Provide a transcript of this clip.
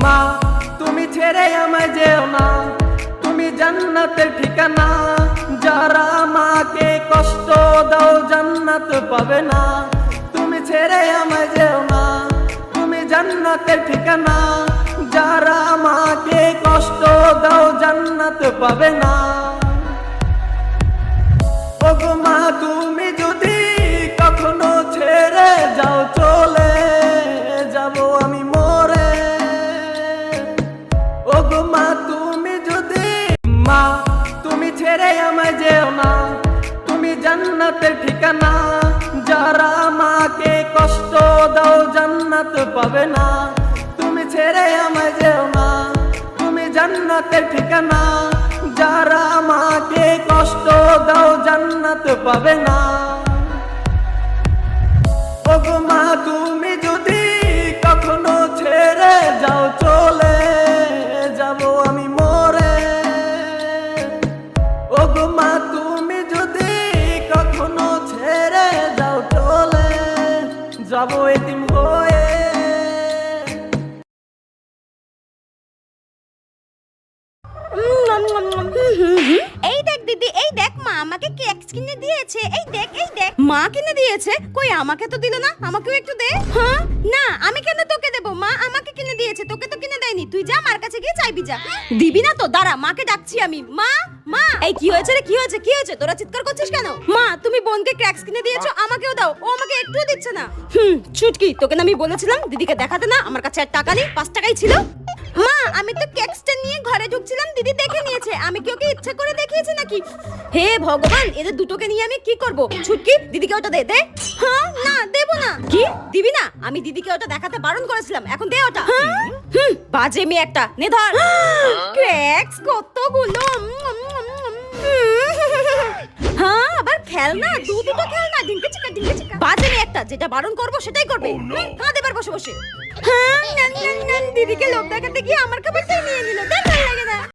মা তুমি ছেড়ে আমায় যেও না, তুমি জান্নাতের ঠিকানা। যারা মাকে কষ্ট দাও জান্নাত পাবে না। তুমি ছেড়ে আমায় যেও না, তুমি জান্নাতের ঠিকানা। যারা মাকে কষ্ট দাও জান্নাত পাবে না। ওগো মা তুমি যদি কখনো ছেড়ে যাও চলে যাব আমি মরে। ওগো মা তুমি যদি, মা তুমি ছেড়ে আমায় যেও না, তুমি জান্নাতের ঠিকানা। যারা মাকে কষ্ট দাও জান্নাত পাবে না। তুমি ছেড়ে আমায় যেও না, তুমি জান্নাতের ঠিকানা। যারা মাকে কষ্ট দাও জান্নাত পাবে না। ওগো মা তুমি যদি কখনো ছেড়ে যাও চলে যাব আমি মরে। ওগো মা তুমি যদি কখনো ছেড়ে যাও চলে যাব এতিম হয়ে। এই দেখ দিদি, এই দেখ মা আমাকে কেক কিনে দিয়েছে। এই দেখ মা কিনে দিয়েছে। কই আমাকে তো দিল না, আমাকেও একটু দে। হ্যাঁ না আমি কেন তোকে দেব, মা আমাকে কিনে দিয়েছে, তোকে তো কিনে দেয়নি। তুই যা মার কাছে গিয়ে চাইবি যা। দিবি না তো দাঁড়া, মাকে ডাকছি আমি। মা মা এই কি হয়েছে রে, কি হয়েছে কি হয়েছে, তোরা চিৎকার করছিস কেন? মা তুমি বোনকে ক্র্যাক্স কিনে দিয়েছো, আমাকেও দাও। ও আমাকে একটুও দিচ্ছে না। ছুটকি তোকে না আমি বলেছিলাম দিদিকে দেখাতে না, আমার কাছে আর টাকা নেই, 5 টাকাই ছিল। মা আমি তো কেকসটা নিয়ে ঘরে ঢুকছিলাম, দিদি দেখে নিয়েছে। আমি কি ওকে ইচ্ছা করে দেখিয়েছি নাকি? হে ভগবান এদের দুটোকে নিয়ে আমি কি করব? ছুটকি দিদিকে ওটা দে। হ্যাঁ না দেব না। কি দিবি না? আমি দিদিকে ওটা দেখাতে বারণ করেছিলাম, এখন দে ওটা। বাজে মেয়ে একটা, নে ধর। ক্র্যাক্স কতগুলো। হ্যাঁ আবার খেলনা, দুটো খেলনা, ডিঙ্কে চিকা। বাজে মেয়ে একটা, যেটা বারণ করব সেটাই করবে। কাঁদে এবার বসে বসে। হ্যাঁ দিদিকে লোভ দেখাতে গিয়ে আমার খাবারটাই নিয়ে নিল।